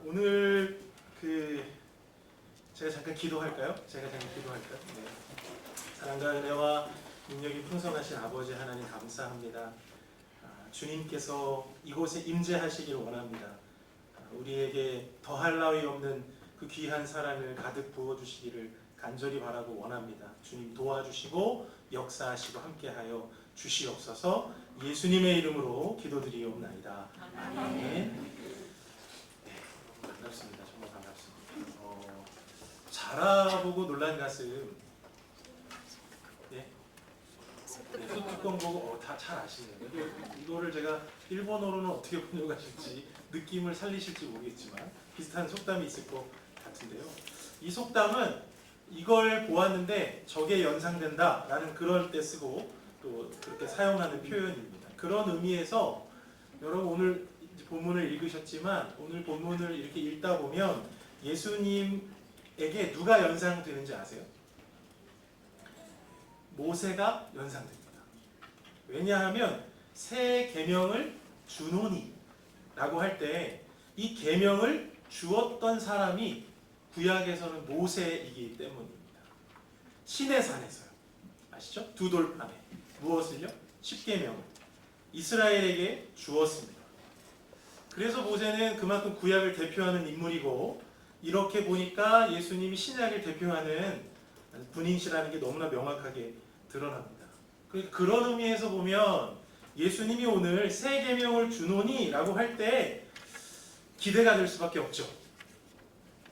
오늘 제가 잠깐 기도할까요? 네. 사랑과 은혜와 능력이 풍성하신 아버지 하나님 감사합니다. 주님께서 이곳에 임재하시기를 원합니다. 우리에게 더할 나위 없는 그 귀한 사랑을 가득 부어주시기를 간절히 바라고 원합니다. 주님 도와주시고 역사하시고 함께하여 주시옵소서. 예수님의 이름으로 기도드리옵나이다. 아멘. 반갑습니다. 정말 반갑습니다. 자라보고 놀란 가슴. 뚜껑 보고 다 잘 아시네요. 이거를 제가 일본어로는 어떻게 번역하실지 느낌을 살리실지 모르겠지만 비슷한 속담이 있을 것 같은데요. 이 속담은 이걸 보았는데 저게 연상된다 라는 그럴 때 쓰고 또 그렇게 사용하는 표현입니다. 그런 의미에서 여러분 오늘 본문을 읽으셨지만 오늘 본문을 이렇게 읽다 보면 예수님에게 누가 연상되는지 아세요? 모세가 연상됩니다. 왜냐하면 새 계명을 주노니 라고 할 때 이 계명을 주었던 사람이 구약에서는 모세이기 때문입니다. 시내산에서요. 아시죠? 두 돌판에 무엇을요? 십계명을 이스라엘에게 주었습니다. 그래서 모세는 그만큼 구약을 대표하는 인물이고 이렇게 보니까 예수님이 신약을 대표하는 분이시라는 게 너무나 명확하게 드러납니다. 그런 의미에서 보면 예수님이 오늘 새 계명을 주노니 라고 할 때 기대가 될 수밖에 없죠.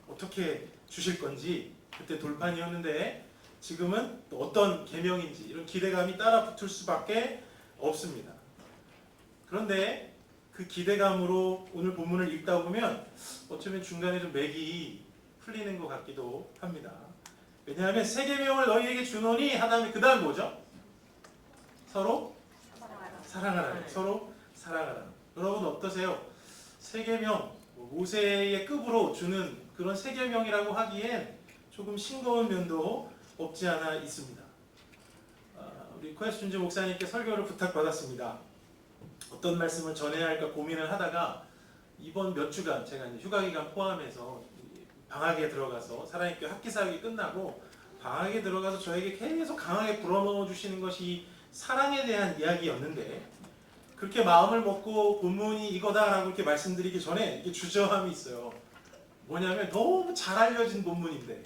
어떻게 주실 건지 그때 돌판이었는데 지금은 또 어떤 계명인지 이런 기대감이 따라 붙을 수밖에 없습니다. 그런데 그 기대감으로 오늘 본문을 읽다 보면 어쩌면 중간에 좀 맥이 풀리는 것 같기도 합니다. 왜냐하면 새 계명을 너희에게 주노니 하다음에 그 다음 뭐죠? 서로 사랑하라. 서로 사랑하라. 여러분 어떠세요? 새 계명 모세의 급으로 주는 그런 새 계명이라고 하기엔 조금 싱거운 면도 없지 않아 있습니다. 우리 코야스 준재 목사님께 설교를 부탁받았습니다. 어떤 말씀을 전해야 할까 고민을 하다가 이번 몇 주간 제가 이제 휴가 기간 포함해서 방학에 들어가서 사랑의 교회 학기 사역이 끝나고 방학에 들어가서 저에게 계속 강하게 불어넣어 주시는 것이 사랑에 대한 이야기였는데 그렇게 마음을 먹고 본문이 이거다라고 이렇게 말씀드리기 전에 이렇게 주저함이 있어요. 뭐냐면 너무 잘 알려진 본문인데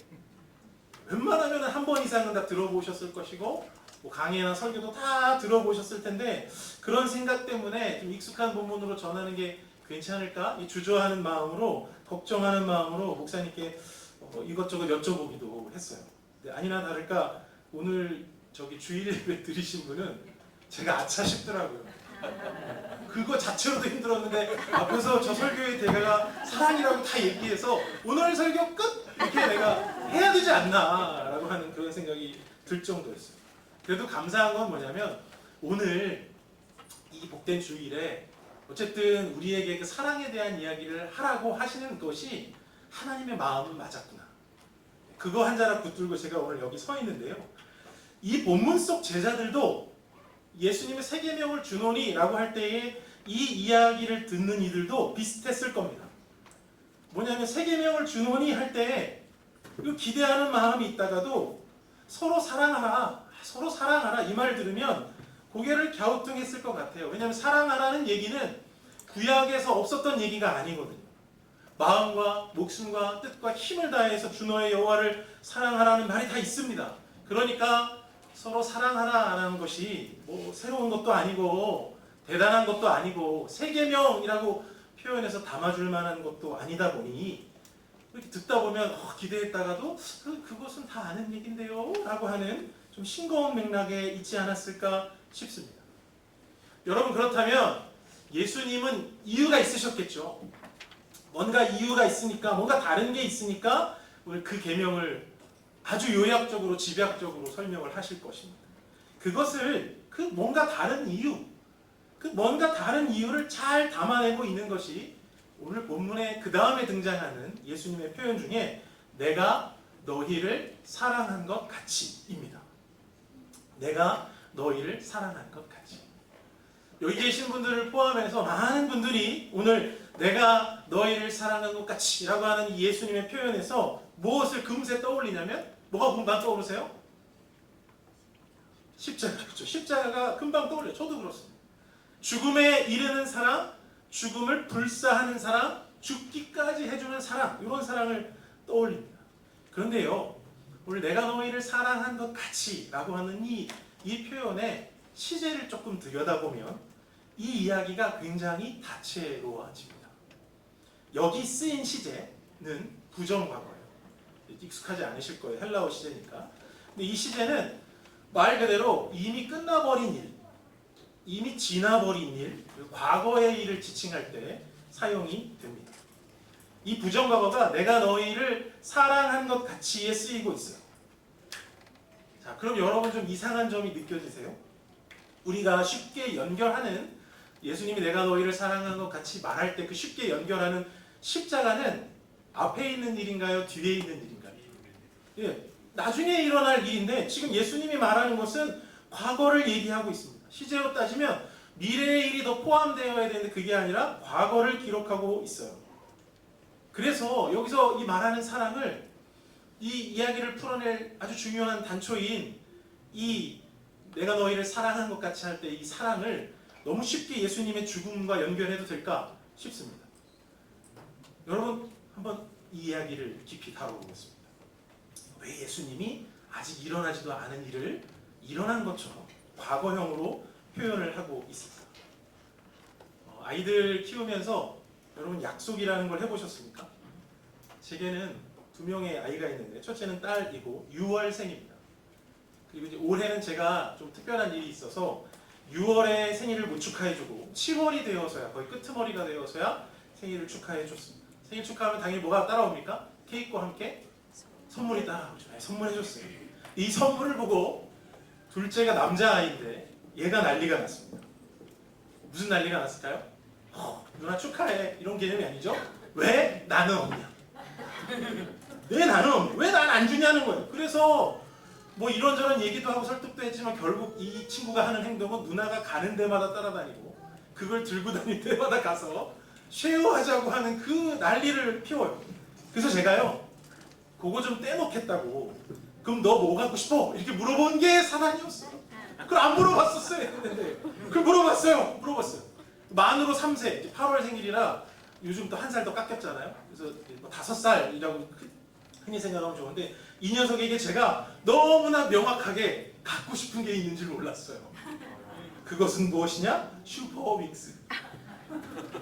웬만하면 한 번 이상은 다 들어보셨을 것이고 뭐 강의나 설교도 다 들어보셨을 텐데 그런 생각 때문에 좀 익숙한 본문으로 전하는 게 괜찮을까? 이 주저하는 마음으로 걱정하는 마음으로 목사님께 이것저것 여쭤보기도 했어요. 근데 아니나 다를까 오늘 저기 주일 예배 들으신 분은 제가 아차 싶더라고요. 그거 자체로도 힘들었는데 앞에서 저 설교의 대가가 사랑이라고 다 얘기해서 오늘 설교 끝! 이렇게 내가 해야 되지 않나 라고 하는 그런 생각이 들 정도였어요. 그래도 감사한 건 뭐냐면 오늘 이 복된 주일에 어쨌든 우리에게 그 사랑에 대한 이야기를 하라고 하시는 것이 하나님의 마음은 맞았구나. 그거 한 자락 붙들고 제가 오늘 여기 서 있는데요. 이 본문 속 제자들도 예수님의 새 계명을 주노니 라고 할 때에 이 이야기를 듣는 이들도 비슷했을 겁니다. 뭐냐면 새 계명을 주노니 할 때에 기대하는 마음이 있다가도 서로 사랑하라 이 말 들으면 고개를 갸우뚱했을 것 같아요. 왜냐하면 사랑하라는 얘기는 구약에서 없었던 얘기가 아니거든요. 마음과 목숨과 뜻과 힘을 다해서 주 너의 여호와를 사랑하라는 말이 다 있습니다. 그러니까 서로 사랑하라는 것이 뭐 새로운 것도 아니고 대단한 것도 아니고 새 계명이라고 표현해서 담아줄 만한 것도 아니다 보니 이렇게 듣다 보면 기대했다가도 그것은 다 아는 얘긴데요 라고 하는 좀 싱거운 맥락에 있지 않았을까 싶습니다. 여러분 그렇다면 예수님은 이유가 있으셨겠죠. 뭔가 이유가 있으니까 뭔가 다른 게 있으니까 오늘 그 계명을 아주 요약적으로 집약적으로 설명을 하실 것입니다. 그것을 그 뭔가 다른 이유, 그 뭔가 다른 이유를 잘 담아내고 있는 것이 오늘 본문의 그 다음에 등장하는 예수님의 표현 중에 내가 너희를 사랑한 것 같이입니다. 내가 너희를 사랑한 것 같이. 여기 계신 분들을 포함해서 많은 분들이 오늘 내가 너희를 사랑한 것 같이 라고 하는 이 예수님의 표현에서 무엇을 금세 떠올리냐면 뭐가 금방 떠오르세요? 십자가. 그렇죠. 십자가가 금방 떠올려요. 저도 그렇습니다. 죽음에 이르는 사랑, 죽음을 불사하는 사랑, 죽기까지 해주는 사랑, 이런 사랑을 떠올립니다. 그런데요, 오늘 내가 너희를 사랑한 것 같이 라고 하는 이 표현의 시제를 조금 들여다보면 이 이야기가 굉장히 다채로워집니다. 여기 쓰인 시제는 부정과거예요. 익숙하지 않으실 거예요. 헬라어 시제니까. 근데 이 시제는 말 그대로 이미 끝나버린 일, 이미 지나버린 일, 과거의 일을 지칭할 때 사용이 됩니다. 이 부정과거가 내가 너희를 사랑한 것 같이에 쓰이고 있어요. 자, 그럼 여러분 좀 이상한 점이 느껴지세요? 우리가 쉽게 연결하는 예수님이 내가 너희를 사랑한 것 같이 말할 때 그 쉽게 연결하는 십자가는 앞에 있는 일인가요? 뒤에 있는 일인가요? 예, 나중에 일어날 일인데 지금 예수님이 말하는 것은 과거를 얘기하고 있습니다. 시제로 따지면 미래의 일이 더 포함되어야 되는데 그게 아니라 과거를 기록하고 있어요. 그래서 여기서 이 말하는 사랑을 이 이야기를 풀어낼 아주 중요한 단초인 이 내가 너희를 사랑한 것 같이 할 때 이 사랑을 너무 쉽게 예수님의 죽음과 연결해도 될까 싶습니다. 여러분 한번 이 이야기를 깊이 다뤄보겠습니다. 왜 예수님이 아직 일어나지도 않은 일을 일어난 것처럼 과거형으로 표현을 하고 있습니다. 아이들 키우면서 여러분 약속이라는 걸 해보셨습니까? 제게는 2명의 아이가 있는데 첫째는 딸이고 6월생입니다. 그리고 이제 올해는 제가 좀 특별한 일이 있어서 6월에 생일을 못 축하해주고 7월이 되어서야 거의 끄트머리가 되어서야 생일을 축하해줬습니다. 생일 축하하면 당연히 뭐가 따라옵니까? 케이크와 함께 선물이 따라오죠. 선물해줬어요. 이 선물을 보고 둘째가 남자아이인데 얘가 난리가 났습니다. 무슨 난리가 났을까요? 누나 축하해 이런 개념이 아니죠? 왜 나는 없냐? 왜 나는 없냐? 왜 난 안 주냐는 거예요. 그래서 뭐 이런저런 얘기도 하고 설득도 했지만 결국 이 친구가 하는 행동은 누나가 가는 데마다 따라다니고 그걸 들고 다닐 때마다 가서 쉐어하자고 하는 그 난리를 피워요. 그래서 제가요 그거 좀 떼놓겠다고 그럼 너 뭐 갖고 싶어? 이렇게 물어본 게 사단이었어요. 그걸 안 물어봤었어요 했는데 그걸 물어봤어요. 만으로 3세 8월 생일이라 요즘 또 한 살 더 깎였잖아요. 그래서 뭐 5살이라고 흔히 생각하면 좋은데 이 녀석에게 제가 너무나 명확하게 갖고 싶은 게 있는 줄 몰랐어요. 그것은 무엇이냐? 슈퍼믹스.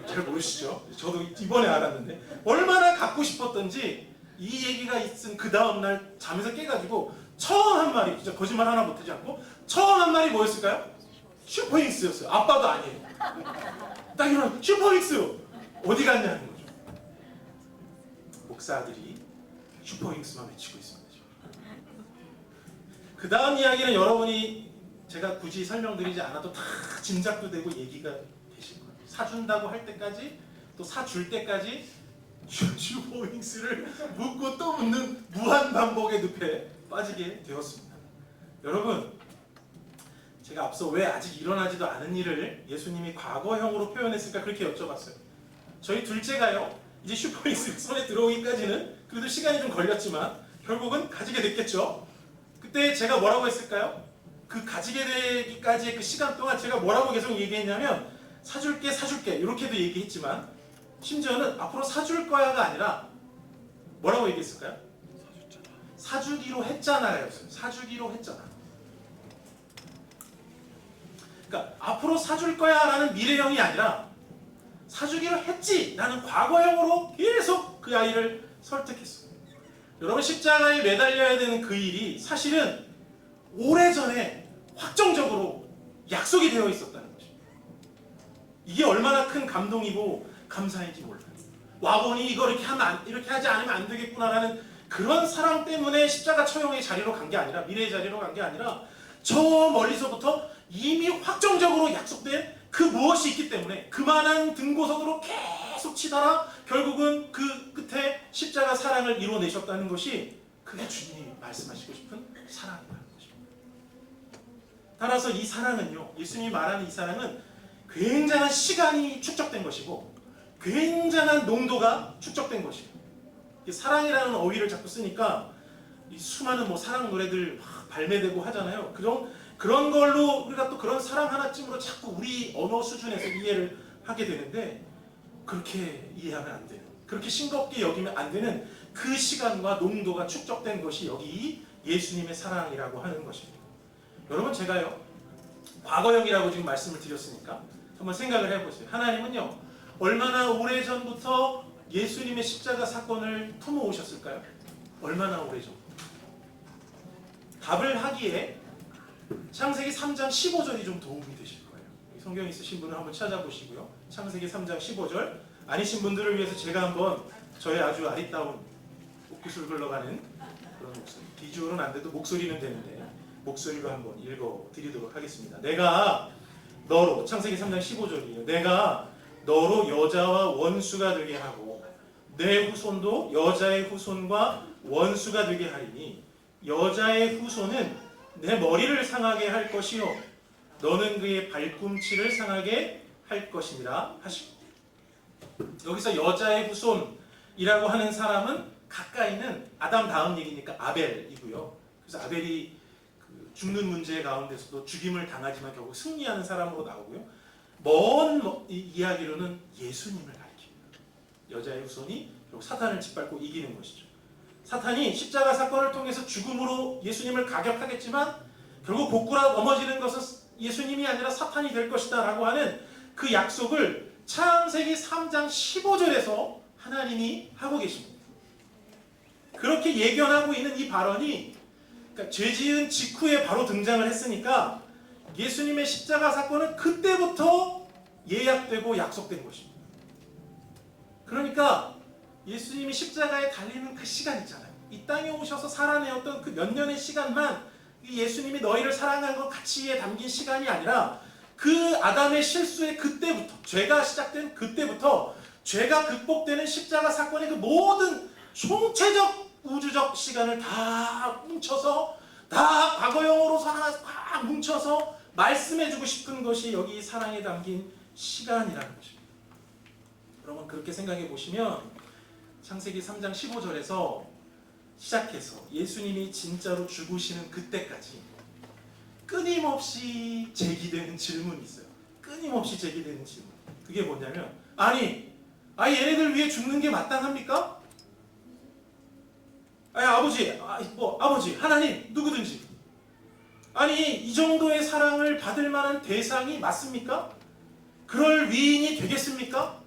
잘 모르시죠? 저도 이번에 알았는데 얼마나 갖고 싶었던지 이 얘기가 있은 그 다음날 잠에서 깨가지고 처음 한 말이 진짜 거짓말 하나 못하지 않고 처음 한 말이 뭐였을까요? 슈퍼믹스였어요. 아빠도 아니에요. 딱 이런 슈퍼믹스 어디 갔냐는 거죠. 목사들이 슈퍼윙스만 외치고 있습니다. 그 다음 이야기는 여러분이 제가 굳이 설명드리지 않아도 다 짐작도 되고 얘기가 되실 거예요. 사준다고 할 때까지 또 사줄 때까지 슈퍼윙스를 묻고 또 묻는 무한 반복의 늪에 빠지게 되었습니다. 여러분 제가 앞서 왜 아직 일어나지도 않은 일을 예수님이 과거형으로 표현했을까 그렇게 여쭤봤어요. 저희 둘째가요 이제 슈퍼윙스 손에 들어오기까지는 그래도 시간이 좀 걸렸지만 결국은 가지게 됐겠죠. 그때 제가 뭐라고 했을까요? 그 가지게 되기까지의 그 시간 동안 제가 뭐라고 계속 얘기했냐면 사줄게 이렇게도 얘기했지만 심지어는 앞으로 사줄 거야가 아니라 뭐라고 얘기했을까요? 사주기로 했잖아였어요. 사주기로 했잖아. 그러니까 앞으로 사줄 거야 라는 미래형이 아니라 사주기로 했지 라는 과거형으로 계속 그 아이를 설득했어요. 여러분 십자가에 매달려야 되는 그 일이 사실은 오래전에 확정적으로 약속이 되어 있었다는 것입니다. 이게 얼마나 큰 감동이고 감사인지 몰라요. 와보니 이거 이렇게 하지 않으면 안 되겠구나라는 그런 사랑 때문에 십자가 처형의 자리로 간 게 아니라 미래의 자리로 간 게 아니라 저 멀리서부터 이미 확정적으로 약속된 그 무엇이 있기 때문에 그만한 등고선으로 계속 치다가 결국은 그 끝에 십자가 사랑을 이뤄내셨다는 것이 그게 주님이 말씀하시고 싶은 사랑이라는 것입니다. 따라서 이 사랑은요, 예수님이 말하는 이 사랑은 굉장한 시간이 축적된 것이고 굉장한 농도가 축적된 것이에요. 사랑이라는 어휘를 자꾸 쓰니까 이 수많은 뭐 사랑 노래들 막 발매되고 하잖아요. 그런 걸로 우리가 또 그런 사랑 하나쯤으로 자꾸 우리 언어 수준에서 이해를 하게 되는데, 그렇게 이해하면 안 되는, 그렇게 싱겁게 여기면 안 되는 그 시간과 농도가 축적된 것이 여기 예수님의 사랑이라고 하는 것입니다. 여러분, 제가요 과거형이라고 지금 말씀을 드렸으니까 한번 생각을 해보세요. 하나님은요 얼마나 오래전부터 예수님의 십자가 사건을 품어오셨을까요? 얼마나 오래전? 답을 하기에 창세기 3장 15절이 좀 도움이 되실 거예요. 성경 있으신 분은 한번 찾아보시고요. 창세기 3장 15절, 아니신 분들을 위해서 제가 한번 저의 아주 아리따운 옥구슬 흘러가는 그런 목소리, 비주얼은 안 돼도 목소리는 되는데 목소리로 한번 읽어드리도록 하겠습니다. 내가 너로, 창세기 3장 15절이에요. 내가 너로 여자와 원수가 되게 하고 내 후손도 여자의 후손과 원수가 되게 하리니 여자의 후손은 내 머리를 상하게 할 것이요 너는 그의 발꿈치를 상하게 할 것이니라 하시고, 여기서 여자의 후손이라고 하는 사람은 가까이는 아담 다음 얘기니까 아벨이고요. 그래서 아벨이 죽는 문제 가운데서도 죽임을 당하지만 결국 승리하는 사람으로 나오고요. 먼 이야기로는 예수님을 가리킵니다. 여자의 후손이 결국 사탄을 짓밟고 이기는 것이죠. 사탄이 십자가 사건을 통해서 죽음으로 예수님을 가격하겠지만 결국 고꾸라 넘어지는 것은 예수님이 아니라 사탄이 될 것이다 라고 하는 그 약속을 창세기 3장 15절에서 하나님이 하고 계십니다. 그렇게 예견하고 있는 이 발언이, 그러니까 죄 지은 직후에 바로 등장을 했으니까 예수님의 십자가 사건은 그때부터 예약되고 약속된 것입니다. 그러니까 예수님이 십자가에 달리는 그 시간 있잖아요. 이 땅에 오셔서 살아내었던 그 몇 년의 시간만 예수님이 너희를 사랑한 것 가치에 담긴 시간이 아니라 그 아담의 실수의 그때부터, 죄가 시작된 그때부터 죄가 극복되는 십자가 사건의 그 모든 총체적 우주적 시간을 다 뭉쳐서, 다 과거형으로서 하나 팍 뭉쳐서 말씀해주고 싶은 것이 여기 사랑에 담긴 시간이라는 것입니다. 여러분, 그렇게 생각해 보시면 창세기 3장 15절에서 시작해서 예수님이 진짜로 죽으시는 그때까지 끊임없이 제기되는 질문이 있어요. 끊임없이 제기되는 질문. 그게 뭐냐면, 아니 얘네들 위해 죽는 게 마땅합니까? 아버지, 하나님, 누구든지. 아니, 이 정도의 사랑을 받을 만한 대상이 맞습니까? 그럴 위인이 되겠습니까?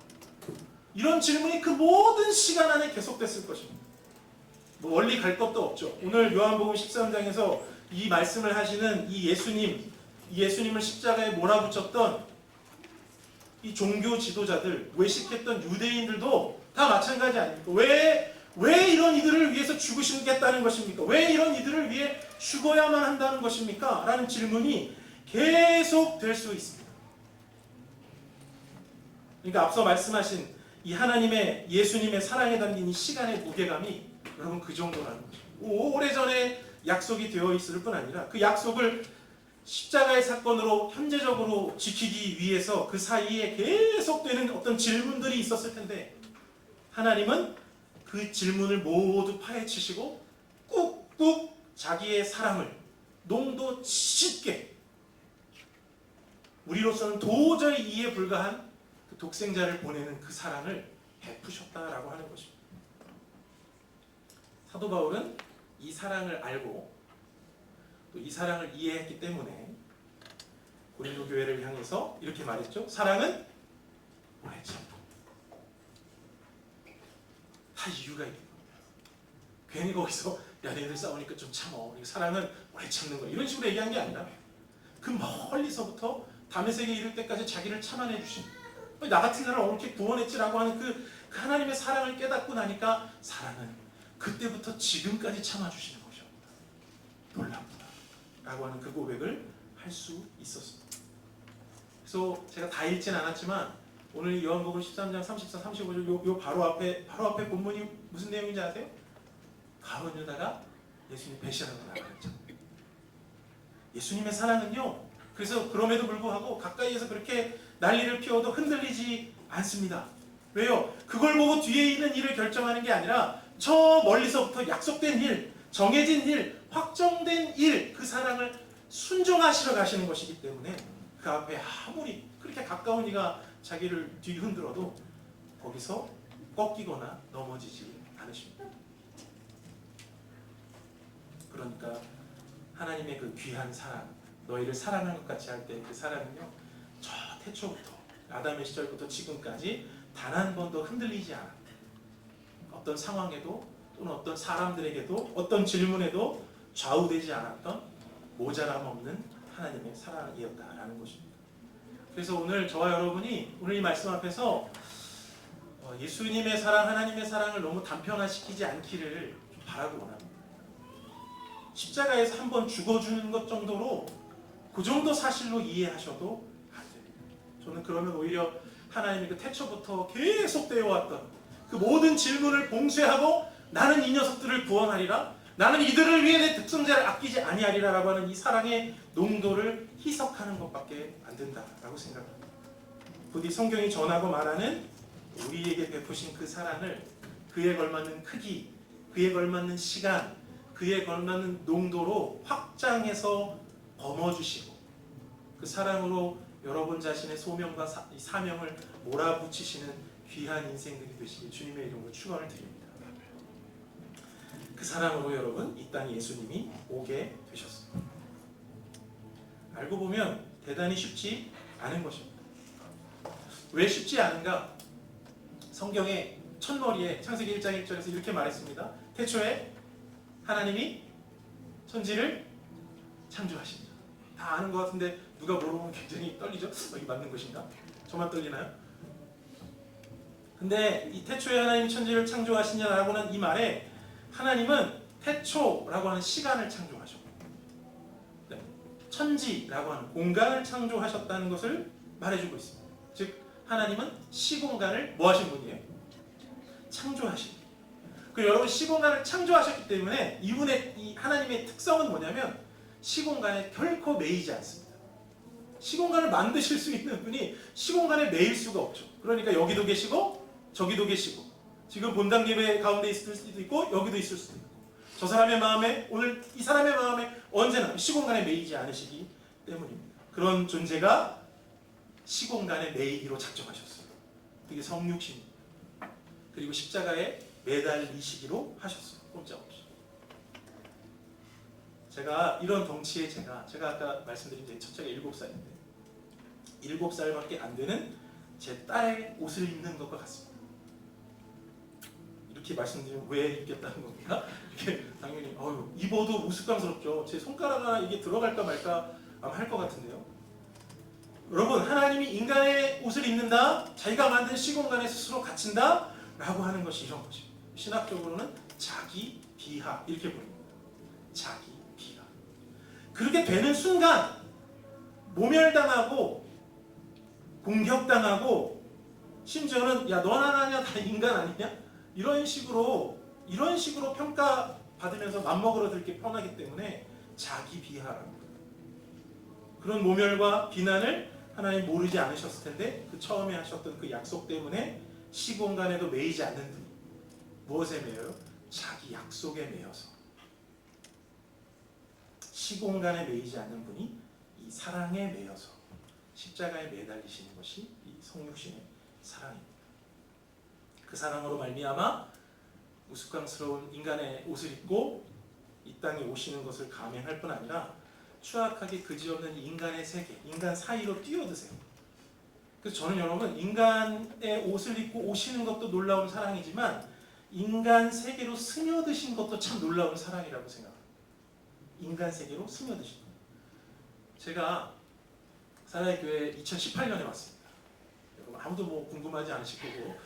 이런 질문이 그 모든 시간 안에 계속됐을 것입니다. 뭐 멀리 갈 것도 없죠. 오늘 요한복음 13장에서 이 말씀을 하시는 이 예수님을 십자가에 몰아붙였던 이 종교 지도자들, 외식했던 유대인들도 다 마찬가지 아닙니까? 왜 이런 이들을 위해서 죽으시겠다는 것입니까? 왜 이런 이들을 위해 죽어야만 한다는 것입니까? 라는 질문이 계속 될 수 있습니다. 그러니까 앞서 말씀하신 이 하나님의, 예수님의 사랑에 담긴 이 시간의 무게감이 여러분 그 정도라는 거죠. 오래전에 약속이 되어 있을 뿐 아니라 그 약속을 십자가의 사건으로 현재적으로 지키기 위해서 그 사이에 계속되는 어떤 질문들이 있었을 텐데, 하나님은 그 질문을 모두 파헤치시고 꾹꾹 자기의 사랑을 농도 짙게, 우리로서는 도저히 이해 불가한 그 독생자를 보내는 그 사랑을 베푸셨다라고 하는 것입니다. 사도 바울은 이 사랑을 알고 또 이 사랑을 이해했기 때문에 고린도 교회를 향해서 이렇게 말했죠. 사랑은 오래 참고. 다 이유가 있는 겁니다. 괜히 거기서 야, 너희들 싸우니까 좀 참어, 사랑은 오래 참는 거야, 이런 식으로 얘기한 게 아니라 그 멀리서부터 다메섹에 이를 때까지 자기를 참아내 주신, 나 같은 사람을 어떻게 구원했지라고 하는 그 하나님의 사랑을 깨닫고 나니까 사랑은 그때부터 지금까지 참아주시는 것이었구나, 놀랍구나 라고 하는 그 고백을 할 수 있었습니다. 그래서 제가 다 읽진 않았지만 오늘 요한복음 13장 34, 35절 요 바로 앞에 본문이 무슨 내용인지 아세요? 가룟 유다가 예수님 배신하고 나가랬죠. 예수님의 사랑은요, 그래서 그럼에도 불구하고 가까이에서 그렇게 난리를 피워도 흔들리지 않습니다. 왜요? 그걸 보고 뒤에 있는 일을 결정하는 게 아니라 저 멀리서부터 약속된 일, 정해진 일, 확정된 일, 그 사랑을 순종하시러 가시는 것이기 때문에 그 앞에 아무리 그렇게 가까운 이가 자기를 뒤흔들어도 거기서 꺾이거나 넘어지지 않으십니다. 그러니까 하나님의 그 귀한 사랑, 너희를 사랑한 것 같이 할 때 그 사랑은요, 저 태초부터 아담의 시절부터 지금까지 단 한 번도 흔들리지 않았다. 어떤 상황에도 또는 어떤 사람들에게도 어떤 질문에도 좌우되지 않았던 모자람 없는 하나님의 사랑이었다라는 것입니다. 그래서 오늘 저와 여러분이 오늘 이 말씀 앞에서 예수님의 사랑, 하나님의 사랑을 너무 단편화시키지 않기를 바라고 원합니다. 십자가에서 한번 죽어주는 것 정도로 그 정도 사실로 이해하셔도 안 됩니다. 저는 그러면 오히려 하나님이 그 태초부터 계속되어 왔던 그 모든 질문을 봉쇄하고 나는 이 녀석들을 구원하리라, 나는 이들을 위해 내 특성자를 아끼지 아니하리라 라고 하는 이 사랑의 농도를 희석하는 것밖에 안 된다라고 생각합니다. 부디 성경이 전하고 말하는 우리에게 베푸신 그 사랑을 그에 걸맞는 크기, 그에 걸맞는 시간, 그에 걸맞는 농도로 확장해서 범어주시고 그 사랑으로 여러분 자신의 소명과 사명을 몰아붙이시는 귀한 인생들이 되시길 주님의 이름으로 축원을 드립니다. 그 사랑으로 여러분 이 땅에 예수님이 오게 되셨습니다. 알고 보면 대단히 쉽지 않은 것입니다. 왜 쉽지 않은가? 성경의 첫머리에 창세기 1장 1절에서 이렇게 말했습니다. 태초에 하나님이 천지를 창조하십니다. 다 아는 것 같은데 누가 물어보면 굉장히 떨리죠? 이게 맞는 것인가? 저만 떨리나요? 근데 이 태초에 하나님이 천지를 창조하시냐라고 하는 이 말에 하나님은 태초라고 하는 시간을 창조하셨고 천지라고 하는 공간을 창조하셨다는 것을 말해주고 있습니다. 즉 하나님은 시공간을 뭐 하신 분이에요? 창조하신 분이에요. 그리고 여러분 시공간을 창조하셨기 때문에 이분의 이 하나님의 특성은 뭐냐면 시공간에 결코 매이지 않습니다. 시공간을 만드실 수 있는 분이 시공간에 매일 수가 없죠. 그러니까 여기도 계시고 저기도 계시고 지금 본당 예배 가운데 있을 수도 있고 여기도 있을 수도 있고 저 사람의 마음에 오늘 이 사람의 마음에 언제나 시공간에 매이지 않으시기 때문입니다. 그런 존재가 시공간에 매이기로 작정하셨어요. 그게 성육신입니다. 그리고 십자가에 매달리시기로 하셨어요. 꼼짝없이. 제가 이런 덩치의 제가 아까 말씀드린 제 첫째가 7살인데 7살밖에 안 되는 제 딸의 옷을 입는 것과 같습니다. 이렇게 말씀드리면 왜 입겠다는 겁니까? 이렇게 당연히 입어도 우스꽝스럽죠. 제 손가락 하나 이게 들어갈까 말까 아마 할 것 같은데요. 여러분 하나님이 인간의 옷을 입는다, 자기가 만든 시공간에 스스로 갇힌다 라고 하는 것이 이런 것입니다. 신학적으로는 자기 비하 이렇게 부릅니다. 자기 비하. 그렇게 되는 순간 모멸당하고 공격당하고 심지어는 야 넌 하나냐 다 인간 아니냐 이런 식으로 평가받으면서 맘먹으러 들기 편하기 때문에 자기 비하라고 합니다. 그런 모멸과 비난을 하나님 모르지 않으셨을 텐데 그 처음에 하셨던 그 약속 때문에 시공간에도 매이지 않는 분이 무엇에 매여요? 자기 약속에 매여서 시공간에 매이지 않는 분이 이 사랑에 매여서 십자가에 매달리시는 것이 이 성육신의 사랑입니다. 그 사랑으로 말미암아 우스꽝스러운 인간의 옷을 입고 이 땅에 오시는 것을 감행할 뿐 아니라 추악하게 그지없는 인간의 세계, 인간 사이로 뛰어드세요. 그래서 저는 여러분 인간의 옷을 입고 오시는 것도 놀라운 사랑이지만 인간 세계로 스며드신 것도 참 놀라운 사랑이라고 생각합니다. 인간 세계로 스며드신 것. 제가 사랑의 교회 2018년에 왔습니다. 여러분 아무도 뭐 궁금하지 않으실 거고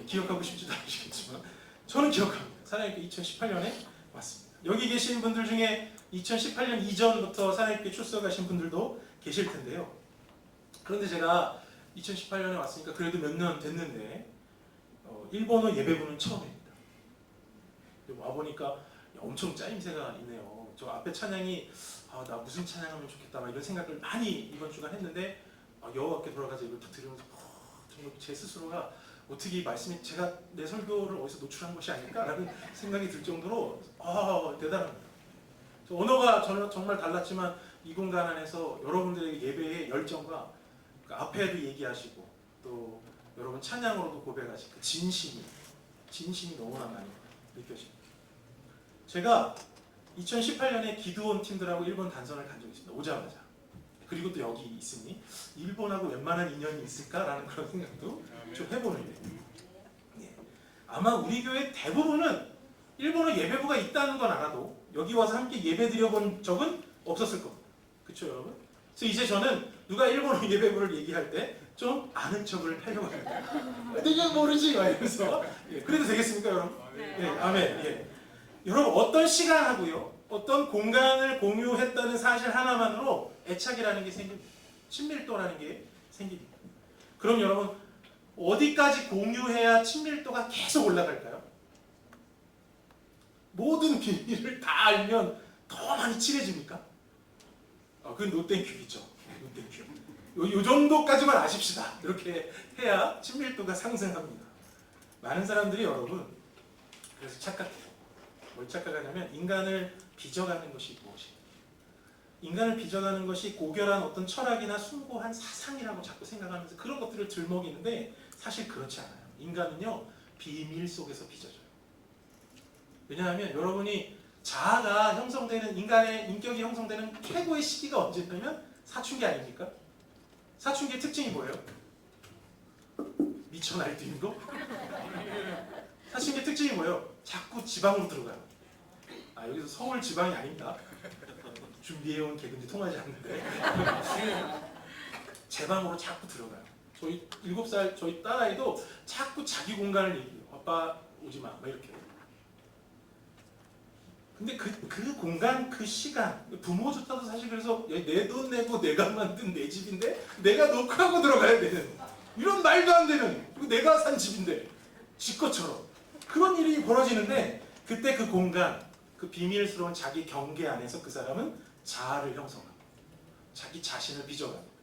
기억하고 싶지도 않으시겠지만 저는 기억합니다. 사랑의 교회 2018년에 왔습니다. 여기 계신 분들 중에 2018년 이전부터 사랑의 교회 출석하신 분들도 계실 텐데요. 그런데 제가 2018년에 왔으니까 그래도 몇 년 됐는데 일본어 예배부는 처음입니다. 와보니까 엄청 짜임새가 있네요. 저 앞에 찬양이 나 무슨 찬양하면 좋겠다 막 이런 생각을 많이 이번 주간 했는데 여호와께 돌아가서 이걸 딱 들으면서 정말 제 스스로가 어떻게 이 말씀이 제가 내 설교를 어디서 노출한 것이 아닐까라는 생각이 들 정도로 대단합니다. 언어가 정말 달랐지만 이 공간 안에서 여러분들에게 예배의 열정과 그 앞에도 얘기하시고 또 여러분 찬양으로도 고백하시고 그 진심이 너무나 많이 느껴집니다. 제가 2018년에 기드온 팀들하고 일본 단선을 간 적이 있습니다. 오자마자. 그리고 또 여기 있으니 일본하고 웬만한 인연이 있을까라는 그런 생각도 좀 해보는데, 예. 아마 우리 교회 대부분은 일본어 예배부가 있다는 건 알아도 여기 와서 함께 예배 드려본 적은 없었을 겁니다. 그렇죠 여러분? 그래서 이제 저는 누가 일본어 예배부를 얘기할 때 좀 아는 척을 하려고 합니다. 내가 모르지 막 이러면서. 예. 그래도 되겠습니까 여러분? 예. 아멘. 예. 여러분 어떤 시간하고요 어떤 공간을 공유했다는 사실 하나만으로 애착이라는 게 생깁니다. 친밀도라는 게 생깁니다. 그럼 여러분 어디까지 공유해야 친밀도가 계속 올라갈까요? 모든 비밀을 다 알면 더 많이 친해집니까? 그건 노땡큐이죠. 노땡큐. 요 정도까지만 아십시다. 이렇게 해야 친밀도가 상승합니다. 많은 사람들이 여러분 그래서 착각해요. 뭘 착각하냐면 인간을 빚어가는 것이 무엇인가? 인간을 빚어가는 것이 고결한 어떤 철학이나 숭고한 사상이라고 자꾸 생각하면서 그런 것들을 들먹이는데 사실 그렇지 않아요. 인간은요 비밀 속에서 빚어져요. 왜냐하면 여러분이 자아가 형성되는 인간의 인격이 형성되는 최고의 시기가 언제냐면 사춘기 아닙니까? 사춘기의 특징이 뭐예요? 미쳐 날뛰는 거? 사춘기의 특징이 뭐예요? 자꾸 지방으로 들어가요. 여기서 서울 지방이 아닙니다. 준비해온 개그인지 통하지 않는데 제 방으로 자꾸 들어가요. 저희 7살 저희 딸아이도 자꾸 자기 공간을 얘기해요. 아빠 오지 마. 막 이렇게. 근데 그 공간, 그 시간, 부모조차도 사실 그래서 내 돈 내고 내가 만든 내 집인데 내가 노크하고 들어가야 되는 이런 말도 안 되는 그리고 내가 산 집인데 지 것처럼 그런 일이 벌어지는데 그때 그 공간, 그 비밀스러운 자기 경계 안에서 그 사람은 자아를 형성합니다. 자기 자신을 빚어갑니다.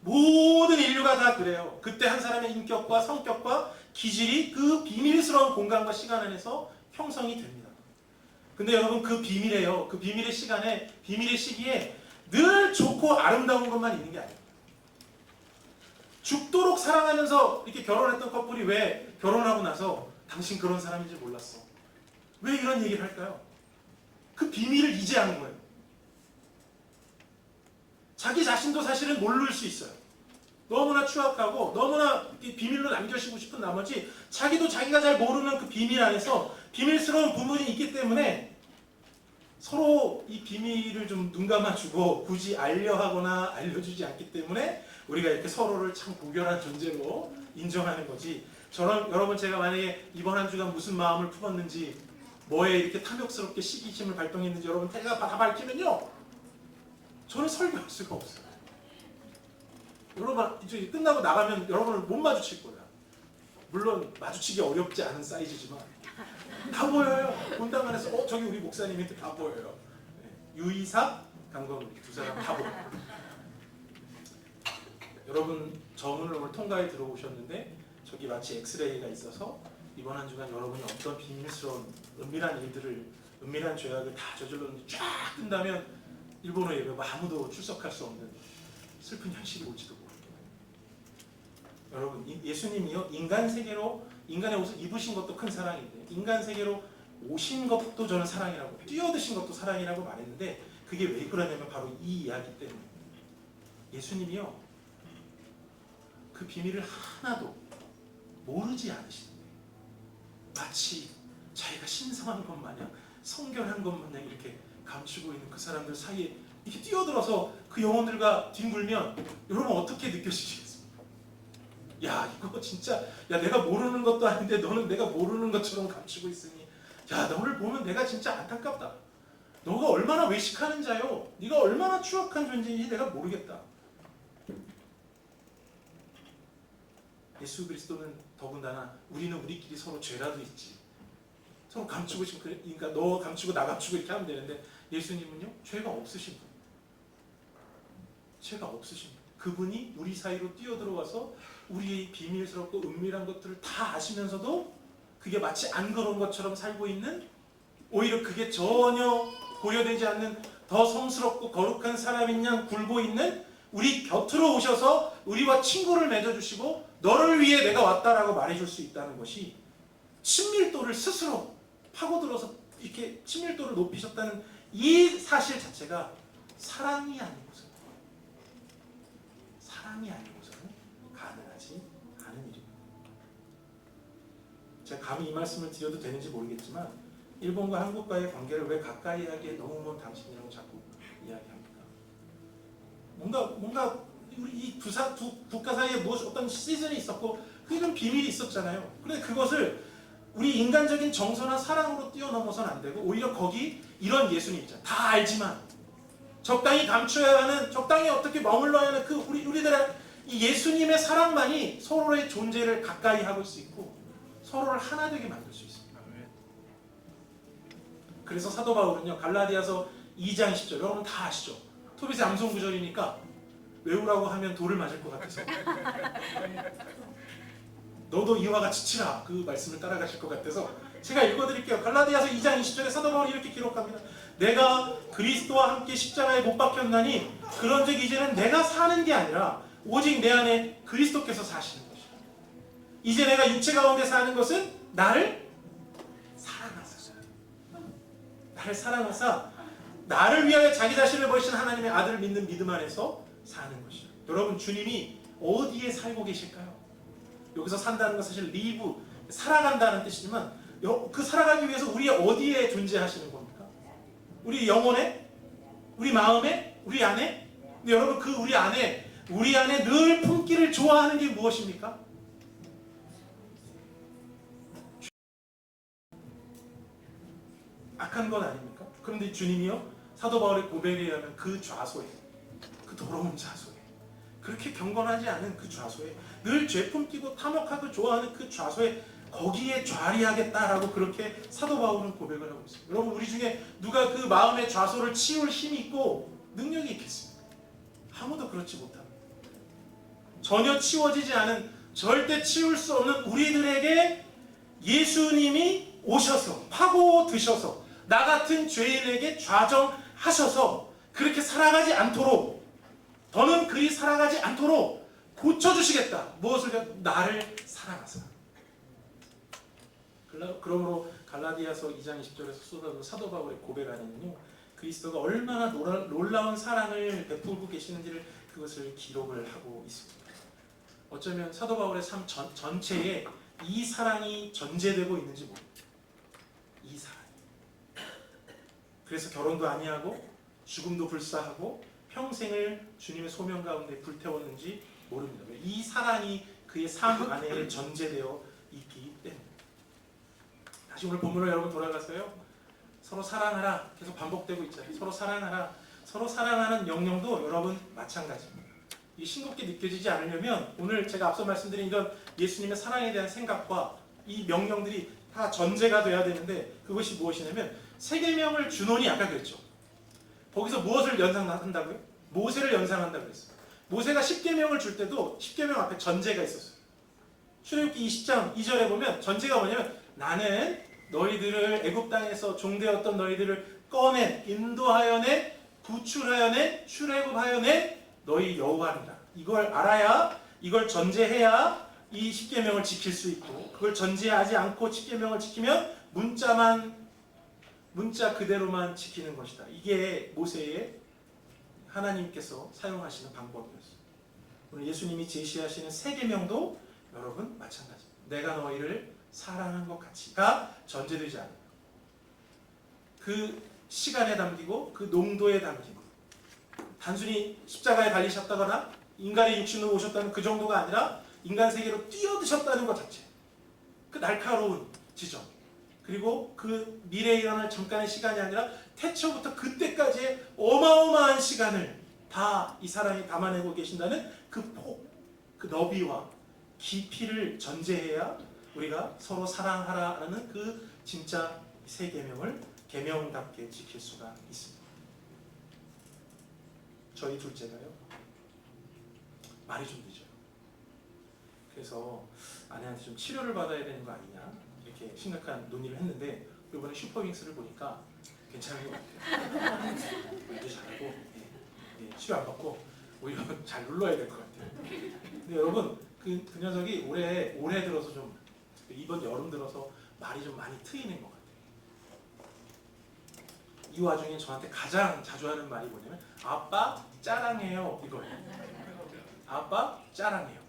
모든 인류가 다 그래요. 그때 한 사람의 인격과 성격과 기질이 그 비밀스러운 공간과 시간 안에서 형성이 됩니다. 근데 여러분 그 비밀이에요. 그 비밀의 시간에, 비밀의 시기에 늘 좋고 아름다운 것만 있는 게 아니에요. 죽도록 사랑하면서 이렇게 결혼했던 커플이 왜 결혼하고 나서 당신 그런 사람인지 몰랐어. 왜 이런 얘기를 할까요? 그 비밀을 이제 아는 거예요. 자기 자신도 사실은 모를 수 있어요. 너무나 추악하고 너무나 비밀로 남겨주고 싶은 나머지 자기도 자기가 잘 모르는 그 비밀 안에서 비밀스러운 부분이 있기 때문에 서로 이 비밀을 좀 눈 감아주고 굳이 알려하거나 알려주지 않기 때문에 우리가 이렇게 서로를 참 고결한 존재로 인정하는 거지. 여러분 제가 만약에 이번 한 주간 무슨 마음을 품었는지 뭐에 이렇게 탐욕스럽게 시기심을 발동했는지 여러분 제가 다 밝히면요 저는 설교할 수가 없어요. 여러분 이제 끝나고 나가면 여러분을 못 마주칠 거야. 물론 마주치기 어렵지 않은 사이즈지만 다 보여요. 본당 안에서 저기 우리 목사님이 다 보여요. 유이사, 강건우 두 사람 다 보여요. 여러분 저문을 오늘 통과에 들어오셨는데 저기 마치 엑스레이가 있어서 이번 한 주간 여러분이 어떤 비밀스러운 은밀한 일들을 은밀한 죄악을 다 저질렀는지 쫙 뜬다면 일본어 예배가 아무도 출석할 수 없는 슬픈 현실이 올지도 모릅니다. 여러분 예수님이요 인간 세계로 인간의 옷을 입으신 것도 큰 사랑인데 인간 세계로 오신 것도 저는 사랑이라고 뛰어드신 것도 사랑이라고 말했는데 그게 왜 그러냐면 바로 이 이야기 때문에 예수님이요 그 비밀을 하나도 모르지 않으시는데 마치 자기가 신성한 것 마냥 성결한 것 마냥 이렇게 감추고 있는 그 사람들 사이에 이렇게 뛰어들어서 그 영혼들과 뒹굴면 여러분 어떻게 느껴지시겠습니까? 야 이거 진짜 야 내가 모르는 것도 아닌데 너는 내가 모르는 것처럼 감추고 있으니 야 너를 보면 내가 진짜 안타깝다. 너가 얼마나 외식하는 자요. 네가 얼마나 추악한 존재인지 내가 모르겠다. 예수 그리스도는 더군다나 우리는 우리끼리 서로 죄라도 있지. 서로 감추고 싶은 그러니까 너 감추고 나 감추고 이렇게 하면 되는데 예수님은요 죄가 없으신 분. 죄가 없으신 분. 그분이 우리 사이로 뛰어들어와서 우리의 비밀스럽고 은밀한 것들을 다 아시면서도 그게 마치 안 그런 것처럼 살고 있는, 오히려 그게 전혀 고려되지 않는 더 성스럽고 거룩한 사람인 양 굴고 있는 우리 곁으로 오셔서 우리와 친구를 맺어주시고 너를 위해 내가 왔다라고 말해줄 수 있다는 것이, 친밀도를 스스로 파고들어서 이렇게 친밀도를 높이셨다는 이 사실 자체가 사랑이 아니고서는 가능하지 않은 일입니다. 제가 감히 이 말씀을 드려도 되는지 모르겠지만, 일본과 한국과의 관계를 왜 가까이 하기에 너무 먼 당신이라고 자꾸 이야기합니까? 뭔가 우리 이 두 국가 사이에 어떤 시즌이 있었고 그게 좀 비밀이 있었잖아요. 그런데 그것을 우리 인간적인 정서나 사랑으로 뛰어넘어서는 안 되고, 오히려 거기 이런 예수님 있잖아요. 다 알지만 적당히 감춰야 하는, 적당히 어떻게 머물러야 하는 그 우리들의 이 예수님의 사랑만이 서로의 존재를 가까이 하고 수 있고 서로를 하나 되게 만들 수 있습니다. 그래서 사도 바울은요, 갈라디아서 2장 10절, 여러분 다 아시죠? 토빗의 암송 구절이니까 외우라고 하면 돌을 맞을 것 같아서 너도 이와 같이 치라, 그 말씀을 따라가실 것 같아서 제가 읽어드릴게요. 갈라디아서 2장 20절에 사도 바울이 이렇게 기록합니다. 내가 그리스도와 함께 십자가에 못 박혔나니 그런즉 이제는 내가 사는 게 아니라 오직 내 안에 그리스도께서 사시는 것이다. 이제 내가 육체 가운데 사는 것은 나를 사랑하사 나를 위하여 자기 자신을 버리신 하나님의 아들을 믿는 믿음 안에서 사는 것이다. 여러분, 주님이 어디에 살고 계실까요? 여기서 산다는 것은 사실 리브, 살아간다는 뜻이지만 그 살아가기 위해서 우리 어디에 존재하시는 겁니까? 우리 영혼에? 우리 마음에? 우리 안에? 근데 여러분, 그 우리 안에 늘 품기를 좋아하는 게 무엇입니까? 악한 건 아닙니까? 그런데 주님이요, 사도 바울의 고백에 의하면 그 좌소에, 그 더러운 좌소에, 그렇게 경건하지 않은 그 좌소에, 늘 죄품기고 탐욕하고 좋아하는 그 좌소에, 거기에 좌리하겠다라고 그렇게 사도 바울은 고백을 하고 있습니다. 여러분, 우리 중에 누가 그 마음의 좌소를 치울 힘이 있고 능력이 있겠습니까? 아무도 그렇지 못합니다. 전혀 치워지지 않은, 절대 치울 수 없는 우리들에게 예수님이 오셔서 파고드셔서 나 같은 죄인에게 좌정하셔서 그렇게 살아가지 않도록, 더는 그리 살아가지 않도록 고쳐주시겠다. 무엇을? 나를 사랑하사. 그러므로 갈라디아서 2장 20절에서 사도 바울의 고백 안에는요, 그리스도가 얼마나 놀라운 사랑을 베풀고 계시는지를, 그것을 기록을 하고 있습니다. 어쩌면 사도 바울의 삶 전체에 이 사랑이 전제되고 있는지 모릅니다. 이 사랑이. 그래서 결혼도 아니하고 죽음도 불사하고 평생을 주님의 소명 가운데 불태웠는지 모릅니다. 이 사랑이 그의 삶 안에 전제되어 있기 때문에. 다시 오늘 본문으로 여러분 돌아가서요, 서로 사랑하라 계속 반복되고 있잖아요. 서로 사랑하라. 서로 사랑하는 명령도 여러분 마찬가지입니다. 이 싱겁게 느껴지지 않으려면 오늘 제가 앞서 말씀드린 이런 예수님의 사랑에 대한 생각과 이 명령들이 다 전제가 돼야 되는데, 그것이 무엇이냐면 세 계명을 주노니, 아까 그랬죠. 거기서 무엇을 연상한다고요? 모세를 연상한다고 그랬어요. 모세가 10계명을 줄 때도 10계명 앞에 전제가 있었어요. 출애굽기 20장 2절에 보면 전제가 뭐냐면, 나는 너희들을 애굽 땅에서 종되었던 너희들을 꺼낸, 인도하여 낸, 구출하여 낸, 출애굽하여 낸 너희 여호와니라. 이걸 알아야, 이걸 전제해야 이 10계명을 지킬 수 있고, 그걸 전제하지 않고 10계명을 지키면 문자 그대로만 지키는 것이다. 이게 모세의 하나님께서 사용하시는 방법이었어요. 오늘 예수님이 제시하시는 세 계명도 여러분 마찬가지입니다. 내가 너희를 사랑한 것 같이가 전제되지 않아요. 그 시간에 담기고 그 농도에 담기고, 단순히 십자가에 달리셨다거나 인간의 육신으로 오셨다는 그 정도가 아니라 인간 세계로 뛰어드셨다는 것 자체, 그 날카로운 지점, 그리고 그 미래에 일어날 잠깐의 시간이 아니라 태초부터 그때까지의 어마어마한 시간을 다 이 사랑이 담아내고 계신다는 그 폭, 그 너비와 깊이를 전제해야 우리가 서로 사랑하라는 그 진짜 세 계명을 계명답게 지킬 수가 있습니다. 저희 둘째가요, 말이 좀 늦어요. 그래서 아내한테 좀 치료를 받아야 되는 거 아니냐 이렇게 심각한 논의를 했는데 이번에 슈퍼윙스를 보니까 괜찮은 것 같아요. 말도 잘하고 치료 안 받고 오히려 잘 눌러야 될 것 같아요. 근데 여러분 그 녀석이 올해 들어서 좀 이번 여름 들어서 말이 좀 많이 트이는 것 같아요. 이 와중에 저한테 가장 자주 하는 말이 뭐냐면 아빠 짜랑해요 이거예요. 아빠 짜랑해요.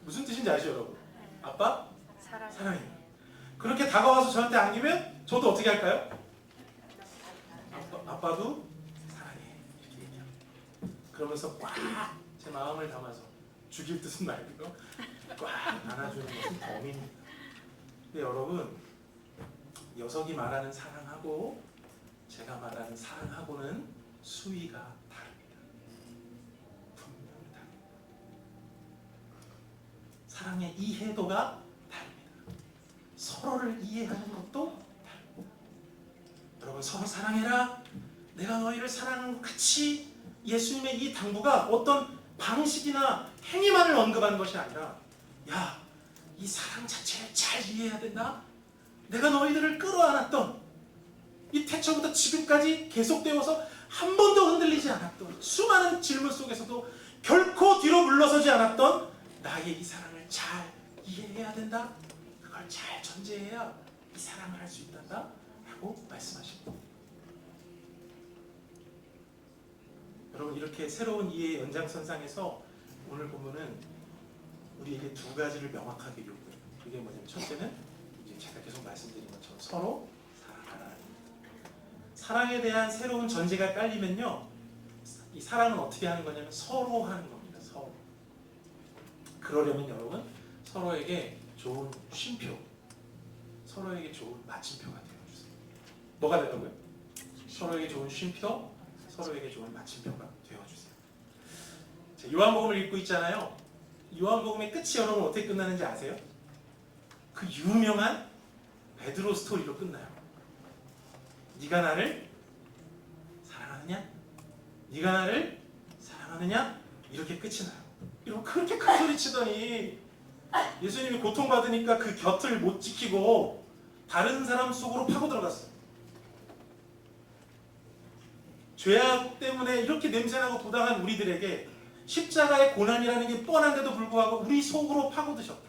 무슨 뜻인지 아시죠 여러분? 아빠 사랑해요. 그렇게 다가와서 저한테 안기면 저도 어떻게 할까요? 아빠도 사랑해 이렇게 얘기합니다. 그러면서 꽉 제 마음을 담아서 죽일 뜻은 말고요 꽉 안아주는 것은 범인입니다. 근데 여러분 녀석이 말하는 사랑하고 제가 말하는 사랑하고는 수위가 다릅니다. 분명히 다릅니다. 사랑의 이해도가 다릅니다. 서로를 이해하는 것도 다릅니다. 여러분 서로 사랑해라. 내가 너희를 사랑하는 것 같이 예수님의 이 당부가 어떤 방식이나 행위만을 언급하는 것이 아니라 야, 이 사랑 자체를 잘 이해해야 된다. 내가 너희들을 끌어안았던 이 태초부터 지금까지 계속되어서 한 번도 흔들리지 않았던 수많은 질문 속에서도 결코 뒤로 물러서지 않았던 나의 이 사랑을 잘 이해해야 된다. 그걸 잘 전제해야 이 사랑을 할 수 있단다 라고 말씀하십니다. 여러분 이렇게 새로운 이해의 연장선상에서 오늘 보면은 우리에게 두 가지를 명확하게 요구해요. 그게 뭐냐면 첫째는 이제 제가 계속 말씀드린 것처럼 서로 사랑하라. 사랑에 대한 새로운 전제가 깔리면요, 이 사랑은 어떻게 하는 거냐면 서로 하는 겁니다. 서로. 그러려면 여러분 서로에게 좋은 쉼표, 서로에게 좋은 마침표가 되어주세요. 뭐가 되라고요? 서로에게 좋은 쉼표, 서로에게 좋은 마침표가 되어주세요. 자, 요한복음을 읽고 있잖아요. 요한복음의 끝이 여러분 어떻게 끝나는지 아세요? 그 유명한 베드로 스토리로 끝나요. 네가 나를 사랑하느냐? 네가 나를 사랑하느냐? 이렇게 끝이 나요. 여러분 그렇게 큰 소리 치더니 예수님이 고통받으니까 그 곁을 못 지키고 다른 사람 속으로 파고 들어갔어요. 죄악 때문에 이렇게 냄새나고 부당한 우리들에게 십자가의 고난이라는 게 뻔한데도 불구하고 우리 속으로 파고드셨다.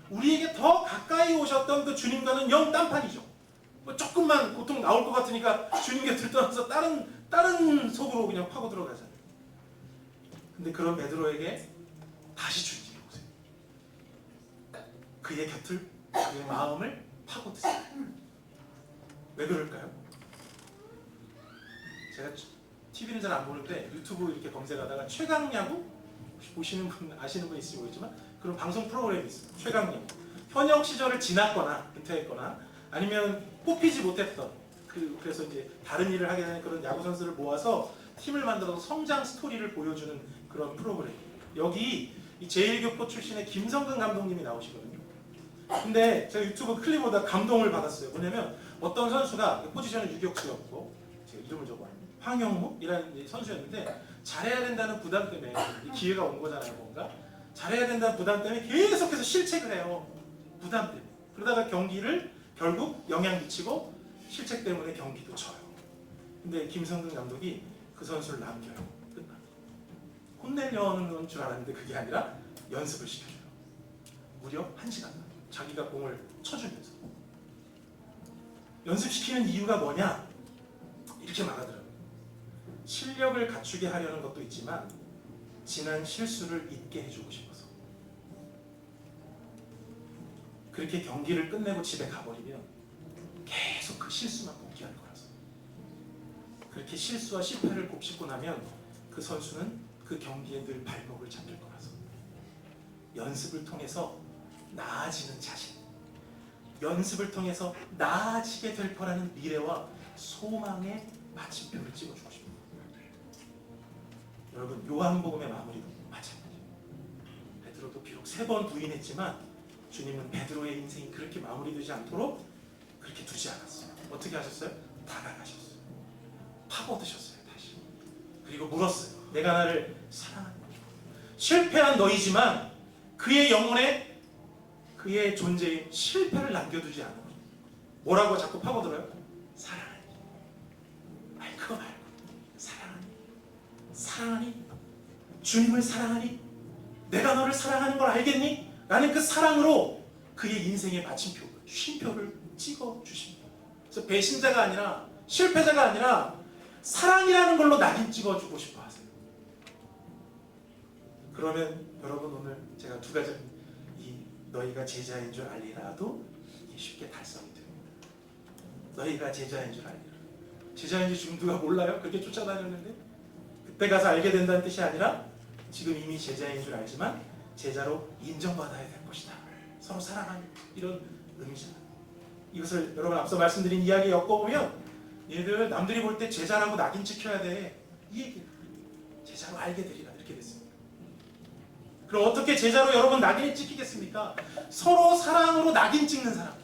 우리에게 더 가까이 오셨던 그 주님과는 영 딴판이죠. 뭐 조금만 고통 나올 것 같으니까 주님 곁을 떠나서 다른 속으로 그냥 파고 들어가잖아요. 근데 그런 베드로에게 다시 주님이 오세요. 그의 곁을, 그의 마음을 파고드세요. 왜 그럴까요? 제가 TV는 잘 안 보는데 유튜브 이렇게 검색하다가 최강야구 보시는 분 아시는 분 있을지 모르겠지만 그런 방송 프로그램이 있어요. 최강야구. 현역 시절을 지났거나 은퇴했거나 아니면 뽑히지 못했던 그래서 이제 다른 일을 하게 되는 그런 야구 선수를 모아서 팀을 만들어서 성장 스토리를 보여주는 그런 프로그램. 여기 이 제1교포 출신의 김성근 감독님이 나오시거든요. 근데 제가 유튜브 클립 보다 감동을 받았어요. 뭐냐면 어떤 선수가 포지션은 유격수였고 제가 이름을 적어왔는데 황영무이라는 선수였는데 잘해야 된다는 부담 때문에 기회가 온 거잖아요. 뭔가 잘해야 된다는 부담 때문에 계속해서 실책을 해요. 부담 때문에. 그러다가 경기를 결국 영향 미치고 실책 때문에 경기도 져요. 근데 김성근 감독이 그 선수를 남겨요. 끝나. 혼내려는 줄 알았는데 그게 아니라 연습을 시켜줘요. 무려 1시간 자기가 공을 쳐주면서. 연습시키는 이유가 뭐냐? 이렇게 말하더라고요. 실력을 갖추게 하려는 것도 있지만 지난 실수를 잊게 해주고 싶어서. 그렇게 경기를 끝내고 집에 가버리면 계속 그 실수만 복귀할 거라서. 그렇게 실수와 실패를 곱씹고 나면 그 선수는 그 경기에 늘 발목을 잡힐 거라서. 연습을 통해서 나아지는 자신, 연습을 통해서 나아지게 될 거라는 미래와 소망의 마침표를 찍어주고 싶어요. 여러분 요한복음의 마무리도 마찬가지예요. 베드로도 비록 3번 부인했지만 주님은 베드로의 인생이 그렇게 마무리되지 않도록 그렇게 두지 않았어요. 어떻게 하셨어요? 다가가셨어요. 파고드셨어요. 다시. 그리고 물었어요. 내가 나를 사랑하는 거죠. 실패한 너희지만 그의 영혼에 그의 존재에 실패를 남겨두지 않은 거예요. 뭐라고 자꾸 파고들어요? 사랑하니. 아니 그거 말고 사랑하니. 사랑하니. 주님을 사랑하니. 내가 너를 사랑하는 걸 알겠니? 라는 그 사랑으로 그의 인생의 마침표, 쉼표를 찍어주십니다. 그래서 배신자가 아니라 실패자가 아니라 사랑이라는 걸로 낙인 찍어주고 싶어 하세요. 그러면 여러분 오늘 제가 두 가지, 이 너희가 제자인 줄 알리라도 이게 쉽게 달성이 됩니다. 너희가 제자인 줄 알리라. 제자인지 지금 누가 몰라요? 그렇게 쫓아다녔는데 그때 가서 알게 된다는 뜻이 아니라 지금 이미 제자인 줄 알지만 제자로 인정받아야 될 것이다. 서로 사랑하는 이런 의미잖아요. 이것을 여러분 앞서 말씀드린 이야기에 엮어보면 얘들 남들이 볼 때 제자라고 낙인 찍혀야 돼. 이 얘기 제자로 알게 되리라 이렇게 됐습니다. 그럼 어떻게 제자로 여러분 낙인이 찍히겠습니까? 서로 사랑으로 낙인 찍는 사람들,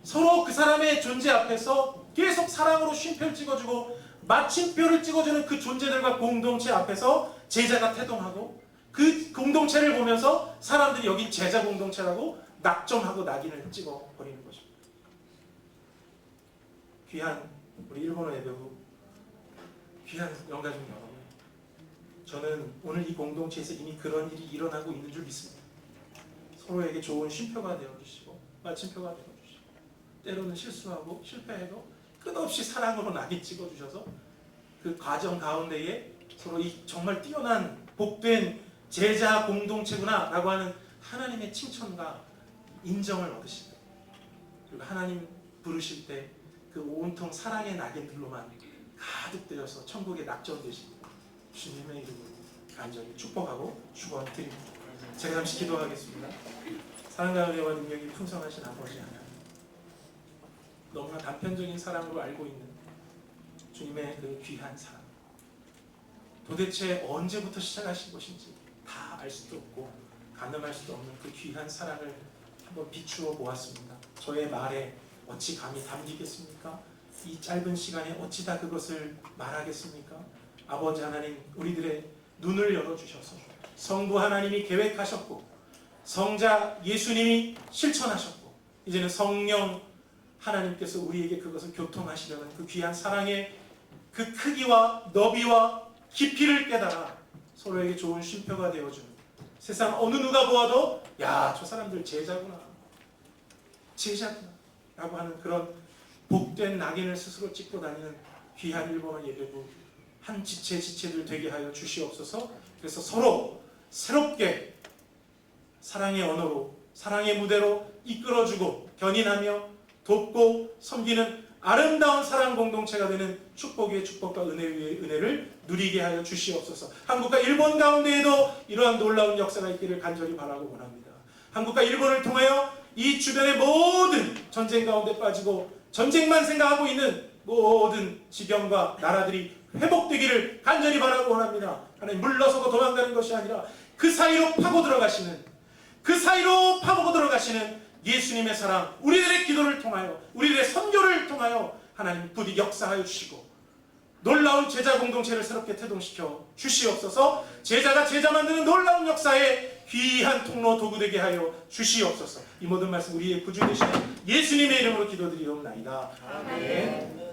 서로 그 사람의 존재 앞에서 계속 사랑으로 쉼표를 찍어주고 마침표를 찍어주는 그 존재들과 공동체 앞에서 제자가 태동하고 그 공동체를 보면서 사람들이 여기 제자 공동체라고 낙점하고 낙인을 찍어버리는 것입니다. 귀한 우리 일본어 예배부, 귀한 영가족 여러분, 저는 오늘 이 공동체에서 이미 그런 일이 일어나고 있는 줄 믿습니다. 서로에게 좋은 쉼표가 되어주시고 마침표가 되어주시고 때로는 실수하고 실패해도 끝없이 사랑으로 낙인 찍어주셔서 그 과정 가운데에 서로 이 정말 뛰어난 복된 제자 공동체구나 라고 하는 하나님의 칭찬과 인정을 얻으시고, 그리고 하나님 부르실 때 그 온통 사랑의 낙인들로만 가득 되어서 천국에 낙점되시고 주님의 이름으로 간절히 축복하고 축원드립니다. 제가 잠시 기도하겠습니다. 사랑과 은혜와 능력이 풍성하신 아버지 하나님, 너무나 단편적인 사랑으로 알고 있는 주님의 그 귀한 사랑, 도대체 언제부터 시작하신 것인지 다 알 수도 없고 가늠할 수도 없는 그 귀한 사랑을 한번 비추어 보았습니다. 저의 말에 어찌 감히 담기겠습니까? 이 짧은 시간에 어찌 다 그것을 말하겠습니까? 아버지 하나님, 우리들의 눈을 열어주셔서 성부 하나님이 계획하셨고 성자 예수님이 실천하셨고 이제는 성령 하나님께서 우리에게 그것을 교통하시려는 그 귀한 사랑의 그 크기와 너비와 깊이를 깨달아 서로에게 좋은 쉼표가 되어주는, 세상 어느 누가 보아도 야, 저 사람들 제자구나 라고 하는 그런 복된 낙인을 스스로 찍고 다니는 귀한 일본어 예배부 한 지체들 되게 하여 주시옵소서. 그래서 서로 새롭게 사랑의 언어로 사랑의 무대로 이끌어주고 견인하며 돕고 섬기는 아름다운 사랑 공동체가 되는 축복 위의 축복과 은혜 위의 은혜를 누리게 하여 주시옵소서. 한국과 일본 가운데에도 이러한 놀라운 역사가 있기를 간절히 바라고 원합니다. 한국과 일본을 통하여 이 주변의 모든 전쟁 가운데 빠지고 전쟁만 생각하고 있는 모든 지경과 나라들이 회복되기를 간절히 바라고 원합니다. 하나님, 물러서고 도망가는 것이 아니라 그 사이로 파고 들어가시는 예수님의 사랑, 우리들의 기도를 통하여 우리들의 선교를 통하여 하나님 부디 역사하여 주시고 놀라운 제자 공동체를 새롭게 태동시켜 주시옵소서. 제자가 제자 만드는 놀라운 역사에 귀한 통로 도구 되게 하여 주시옵소서. 이 모든 말씀 우리의 구주 되시는 예수님의 이름으로 기도드리옵나이다. 아멘.